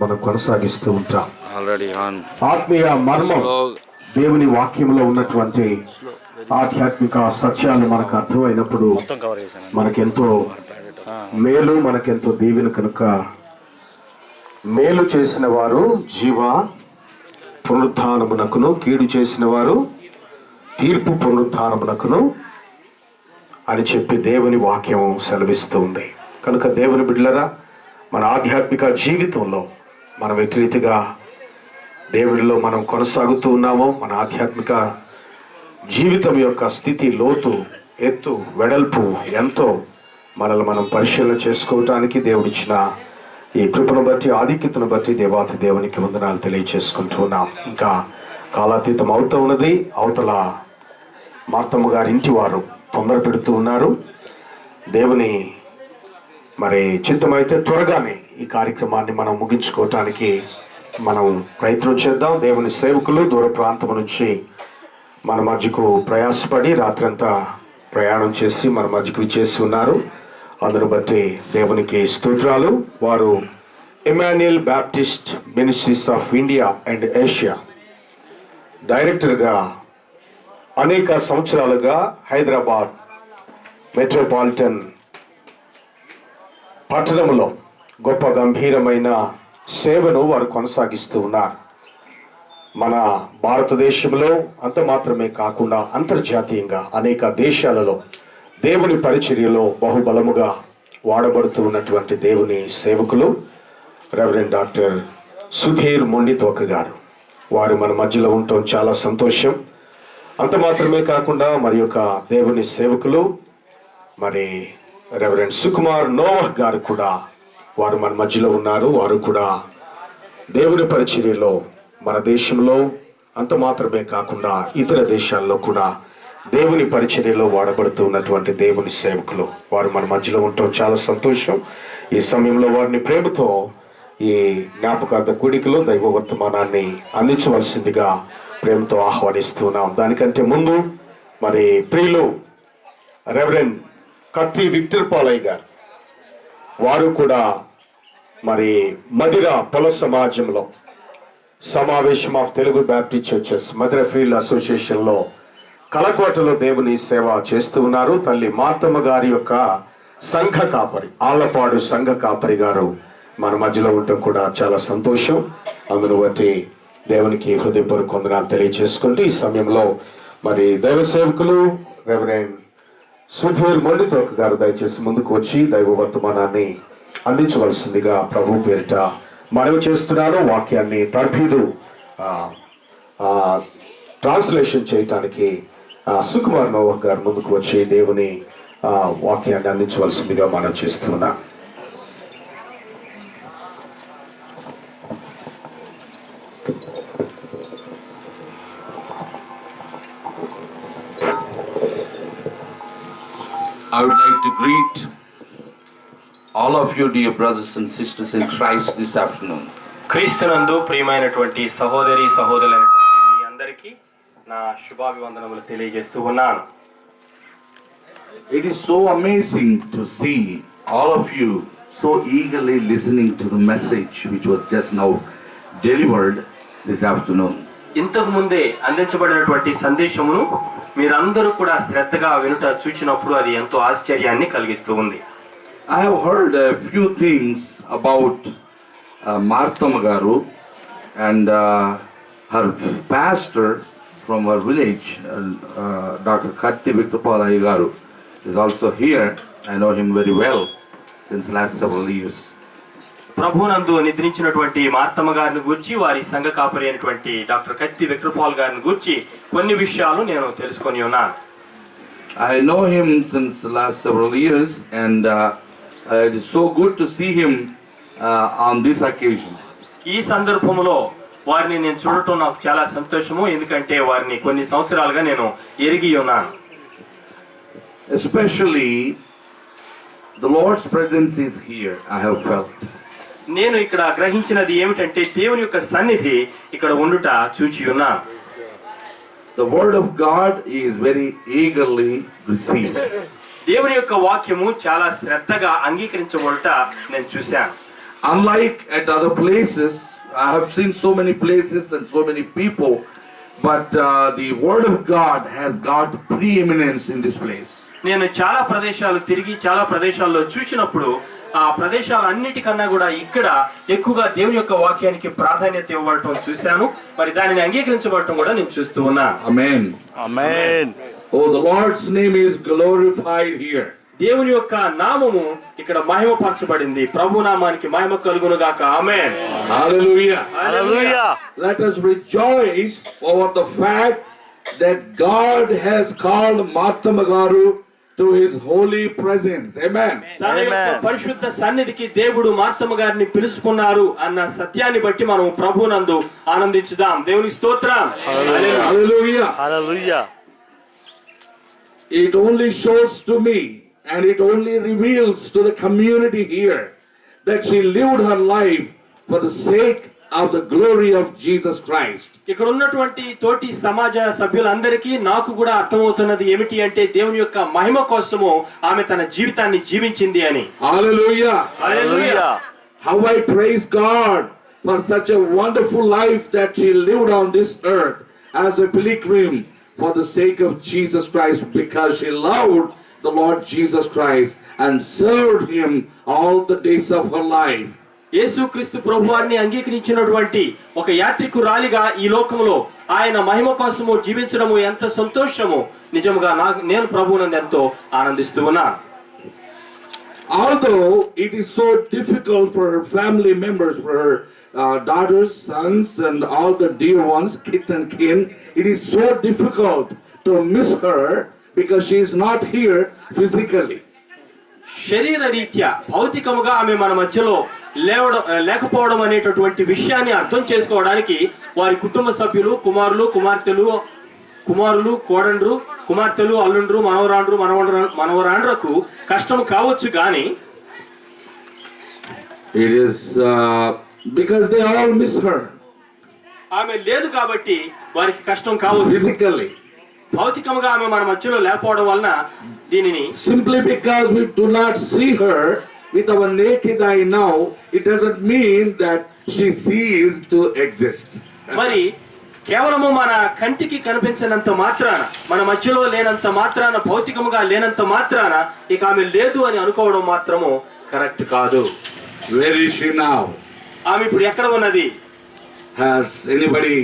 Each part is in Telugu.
మనం కొనసాగిస్తూ ఉంటాం. ఆత్మీయ మర్మం దేవుని వాక్యంలో ఉన్నటువంటి ఆధ్యాత్మిక సత్యాలు మనకు అర్థమైనప్పుడు మనకెంతో మేలు, మనకెంతో దీవెన. కనుక మేలు చేసిన వారు జీవ పునరుద్ధానమునకును, కీడు చేసిన వారు తీర్పు పునరుద్ధానమునకును అని చెప్పి దేవుని వాక్యం సెలవిస్తూ ఉంది. కనుక దేవుని బిడ్డలరా, మన ఆధ్యాత్మిక జీవితంలో మనం ఎట్టి రీతిగా దేవుడిలో మనం కొనసాగుతూ ఉన్నామో, మన ఆధ్యాత్మిక జీవితం యొక్క స్థితి, లోతు, ఎత్తు, వెడల్పు ఎంతో మనల్ని మనం పరిశీలన చేసుకోవటానికి దేవుడిచ్చిన ఈ కృపను బట్టి, ఆధిక్యతను బట్టి దేవాతి దేవునికి వందనాలు తెలియచేసుకుంటూ ఉన్నాం. ఇంకా కాలాతీతం అవుతూ ఉన్నది. అవతల మార్తమ్మ గారి ఇంటి వారు తొందర పెడుతూ ఉన్నారు. దేవుని మరి చిత్తమైతే త్వరగానే ఈ కార్యక్రమాన్ని మనం ముగించుకోవటానికి మనం ప్రయత్నం చేద్దాం. దేవుని సేవకులు దూర ప్రాంతం నుంచి మన మధ్యకు ప్రయాసపడి రాత్రంతా ప్రయాణం చేసి మన మధ్యకు చేసి ఉన్నారు. అందును బట్టి దేవునికి స్తోత్రాలు. వారు Emmanuel Baptist ministries of India and Asia డైరెక్టర్గా అనేక సంవత్సరాలుగా హైదరాబాద్ మెట్రోపాలిటన్ పట్టణంలో గొప్ప గంభీరమైన సేవను వారు కొనసాగిస్తూ ఉన్నారు. మన భారతదేశంలో అంత మాత్రమే కాకుండా అంతర్జాతీయంగా అనేక దేశాలలో దేవుని పరిచర్యలో బహుబలముగా వాడబడుతూ ఉన్నటువంటి దేవుని సేవకులు రెవరెండ్ డాక్టర్ సుధీర్ మొండితోక గారు. వారు మన మధ్యలో ఉండటం చాలా సంతోషం. అంత మాత్రమే కాకుండా మరి యొక్క దేవుని సేవకులు మరి రెవరెండ్ సుకుమార్ నోవహ్ గారు కూడా వారు మన మధ్యలో ఉన్నారు. వారు కూడా దేవుని పరిచర్యలో మన దేశంలో అంత మాత్రమే కాకుండా ఇతర దేశాల్లో కూడా దేవుని పరిచర్యలో వాడబడుతూ ఉన్నటువంటి దేవుని సేవకులు. వారు మన మధ్యలో ఉండటం చాలా సంతోషం. ఈ సమయంలో వారిని ప్రేమతో ఈ జ్ఞాపకార్థ కూడికలో దైవ వర్తమానాన్ని అందించవలసిందిగా ప్రేమతో ఆహ్వానిస్తున్నాం. దానికంటే ముందు మరి ప్రియులు రెవరెండ్ కత్తి విక్టర్ పాలయ్య గారు, వారు కూడా మరి మదిర పొల సమాజంలో సమావేశం of Telugu Baptist churches Madira field అసోసియేషన్లో కలకోటలో దేవుని సేవ చేస్తూ ఉన్నారు. తల్లి మార్తమ్మ గారి యొక్క సంఘ కాపరి, ఆళ్లపాడు సంఘ కాపరి గారు మన మధ్యలో ఉండటం కూడా చాలా సంతోషం. అందును బట్టి దేవునికి హృదయపూర్వక వందనాలు తెలియజేసుకుంటూ ఈ సమయంలో మరి దైవ సేవకులు రెవరెండ్ సుధీర్ మొండితోక గారు దయచేసి ముందుకు వచ్చి దైవ వర్తమానాన్ని అందించవలసిందిగా ప్రభు పేరిట మనవి చేస్తున్నాను. వాక్యాన్ని తర్ఫీదు ట్రాన్స్లేషన్ చేయటానికి సుకుమార్ నోవహ్ గారు ముందుకు వచ్చి దేవుని వాక్యాన్ని అందించవలసిందిగా మనం చేస్తున్నాం. I would like to greet all of you, dear brothers and sisters in Christ, this afternoon. క్రీస్తునందు ప్రియమైనటువంటి సహోదరి సహోదరులైనటువంటి మీ అందరికీ నా శుభాభివందనములు తెలియజేస్తూ ఉన్నాను. It is so amazing to see all of you so eagerly listening to the message which was just now delivered this afternoon. ఇంతకు ముందే అందించబడినటువంటి సందేశమును మీరందరూ కూడా శ్రద్ధగా వినుట చూచినప్పుడు అది ఎంతో ఆశ్చర్యాన్ని కలిగిస్తూ ఉంది. I have heard a few things about Marthamma garu and her pastor from her village, Dr. Katti Vikrupalaya garu is also here. I know him very well since last several years. ప్రభునందు నిద్రించినటువంటి మార్తమ్మ గారిని గూర్చి, వారి సంఘ కాపరి అయినటువంటి డాక్టర్ కత్తి విక్రపాల్ గారిని గూర్చి కొన్ని విషయాలు నేను తెలుసుకొని ఉన్నాను. I know him since the last several years and it is so good to see him on this occasion. ఈ సందర్భంలో వారిని నేను చూడటం నాకు చాలా సంతోషము. ఎందుకంటే వారిని కొన్ని సంవత్సరాలుగా నేను ఎరిగి ఉన్నాను. Especially the Lord's presence is here, I have felt. నేను ఇక్కడ గ్రహించినది ఏమిటంటే దేవుని యొక్క సన్నిధి ఇక్కడ ఉండుట చూచి ఉన్నాను. The word of God is very eagerly received. దేవుని యొక్క వాక్యము చాలా శ్రద్ధగా అంగీకరించబడుట నేను చూశాను. Unlike at other places, I have seen so many places and so many people, but the word of God has got preeminence in this place. నేను చాలా ప్రదేశాలు తిరిగి చాలా ప్రదేశాల్లో చూసినప్పుడు ఆ ప్రదేశాలన్నిటికన్నా కూడా ఇక్కడ ఎక్కువగా దేవుని యొక్క వాక్యానికి ప్రాధాన్యత ఇవ్వబడటం చూశాను. మరి దానిని అంగీకరించబడటం కూడా నేను చూస్తూ ఉన్నాను. Amen. Amen. Oh, the Lord's name is glorified here. దేవుని యొక్క నామము ఇక్కడ మహిమపరచబడింది. ప్రభు నామానికి మహిమ కలుగును గాక. ఆమేన్. Hallelujah. Hallelujah. Let us rejoice over the fact that God has called Martha Magaru to his holy presence. Amen. తన యొక్క పరిశుద్ధ సన్నిధికి దేవుడు మార్తమ్మ గారిని పిలుచుకున్నారు అన్న సత్యాన్ని బట్టి మనం ప్రభునందు ఆనందించుదాం. దేవుని స్తోత్రం. Hallelujah. Hallelujah. It only shows to me and it only reveals to the community here that she lived her life for the sake of the glory of Jesus Christ. ఇక్కడ ఉన్నటువంటి తోటి సమాజ సభ్యులందరికీ నాకు కూడా అర్థమవుతున్నది ఏమిటి అంటే దేవుని యొక్క మహిమ కోసము ఆమె తన జీవితాన్ని జీవించింది అని. Hallelujah. Hallelujah. How I praise God for such a wonderful life that she lived on this earth as a pilgrim for the sake of Jesus Christ, because she loved the Lord Jesus Christ and served him all the days of her life. యేసుక్రీస్తు ప్రభువారిని అంగీకరించినటువంటి ఒక యాత్రికురాలిగా ఈ లోకంలో ఆయన మహిమ కోసము జీవించడము ఎంత సంతోషము. నిజముగా నేను ప్రభువునందు ఎంతో ఆనందిస్తూ ఉన్నాను. Although it is so difficult for her family members, for her daughters, sons, and all the dear ones, kith and kin, it is so difficult to miss her because she is not here physically. శరీర రీత్యా భౌతికముగా ఆమె మన మధ్యలో లేకపోవడం అనేటటువంటి విషయాన్ని అర్థం చేసుకోవడానికి వారి కుటుంబ సభ్యులు, కుమారులు, కోడండ్రు, కుమార్తెలు, అల్లుండ్రు, మనవరాండ్రకు కష్టం కావచ్చు గాని It is because they all miss her ఆమె లేదు కాబట్టి వారికి కష్టం కావచ్చు. physically. భౌతికముగా ఆమె మన మధ్యలో లేకపోవడం వలన దీనిని Simply because we do not see her with our naked eye now, it doesn't mean that she ceased to exist. మరి కేవలము మన కంటికి కనిపించినంత మాత్రాన, మన మధ్యలో లేనంత మాత్రాన, భౌతికముగా లేనంత మాత్రాన ఇక ఆమె లేదు అని అనుకోవడం మాత్రము కరెక్ట్ కాదు. Where is she now? ఆమె ఇప్పుడు ఎక్కడ ఉన్నది? Has anybody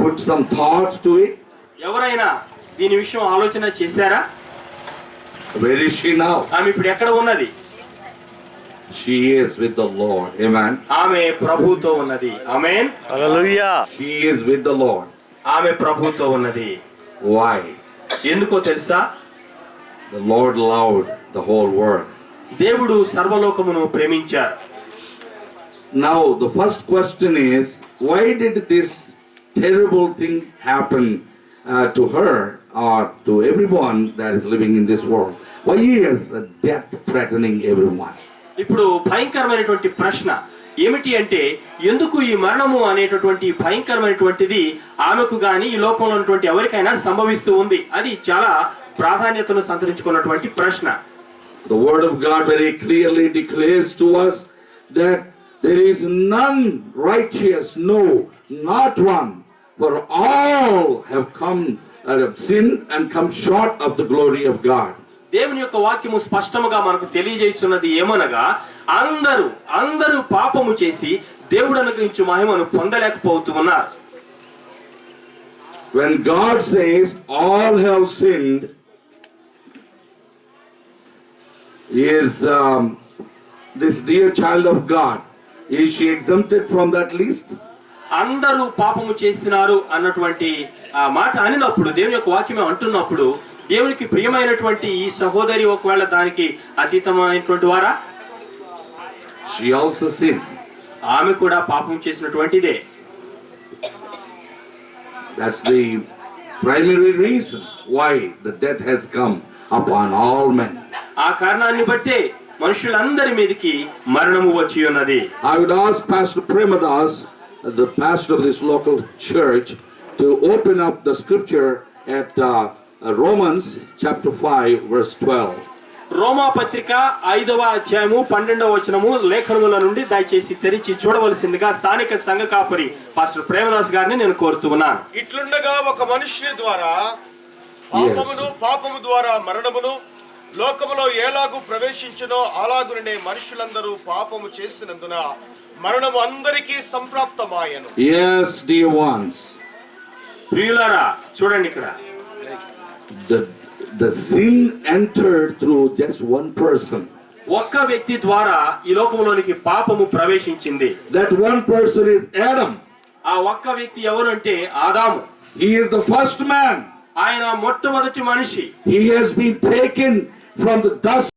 put some thoughts to it? ఎవరైనా దీని విషయం ఆలోచన చేశారా? Where is she now? ఆమె ఇప్పుడు ఎక్కడ ఉన్నది? She is with the Lord. Amen. ఆమె ప్రభువుతో ఉన్నది. ఆమేన్. Hallelujah. She is with the Lord. ఆమె ప్రభువుతో ఉన్నది. Why? ఎందుకో తెలుసా? The Lord loved the whole world. దేవుడు సర్వలోకమును ప్రేమించారు. Now the first question is, why did this terrible thing happen to her or to everyone that is living in this world? Why is the death threatening everyone? ఇప్పుడు భయంకరమైనటువంటి ప్రశ్న ఏమిటి అంటే ఎందుకు ఈ మరణము అనేటటువంటి భయంకరమైనటువంటిది ఆమెకు గాని ఈ లోకంలో ఉన్నటువంటి ఎవరికైనా సంభవిస్తూ ఉంది? అది చాలా ప్రాధాన్యతను సంతరించుకున్నటువంటి ప్రశ్న. The word of God very clearly declares to us that there is none righteous, no, not one, for all have come have sinned and come short of the glory of God. దేవుని యొక్క వాక్యము స్పష్టముగా మనకు తెలియజేస్తున్నది ఏమనగా అందరూ పాపము చేసి దేవుడు అనుగ్రహించు మహిమను పొందలేకపోతూ ఉన్నారు. When God says all have sinned, is this dear child of God, is she exempted from that list? అందరూ పాపము చేసినారు అన్నటువంటి ఆ మాట అనినప్పుడు, దేవుని యొక్క వాక్యమే అంటున్నప్పుడు, దేవునికి ప్రియమైనటువంటి ఈ సహోదరి ఒకవేళ దానికి అతీతమైనటువంటి వారా? She also sinned. ఆమె కూడా పాపం చేసినటువంటిదే. That's the primary reason why the death has come upon all men. ఆ కారణాన్ని బట్టే మనుషులందరి మీదకి మరణము వచ్చి ఉన్నది. I would ask Pastor Premadas, the pastor of this local church, to open up the scripture at Romans chapter 5 verse 12. రోమా పత్రిక 5వ అధ్యాయము 12వ వచనము లేఖనముల నుండి దయచేసి తెరిచి చూడవలసిందిగా స్థానిక సంఘ కాపరి పాస్టర్ ప్రేమదాస్ గారిని నేను కోరుతూ ఉన్నాను. ఇట్లుండగా ఒక మనుష్యుని ద్వారా పాపము ద్వారా మరణమును లోకములో ఎలాగూ ప్రవేశించునో అలాగునే మనుషులందరూ పాపము చేసినందున మరణము అందరికీ సంప్రాప్తమాయెను. Yes, dear ones. ప్రియులారా చూడండి, ఇక్కడ The sin entered through just one person. ఒక్క వ్యక్తి ద్వారా ఈ లోకములోనికి పాపము ప్రవేశించింది. That one person is Adam. ఆ ఒక్క వ్యక్తి ఎవరు అంటే ఆదాము. He is the first man. ఆయన మొట్టమొదటి మనిషి. He has been taken from the dust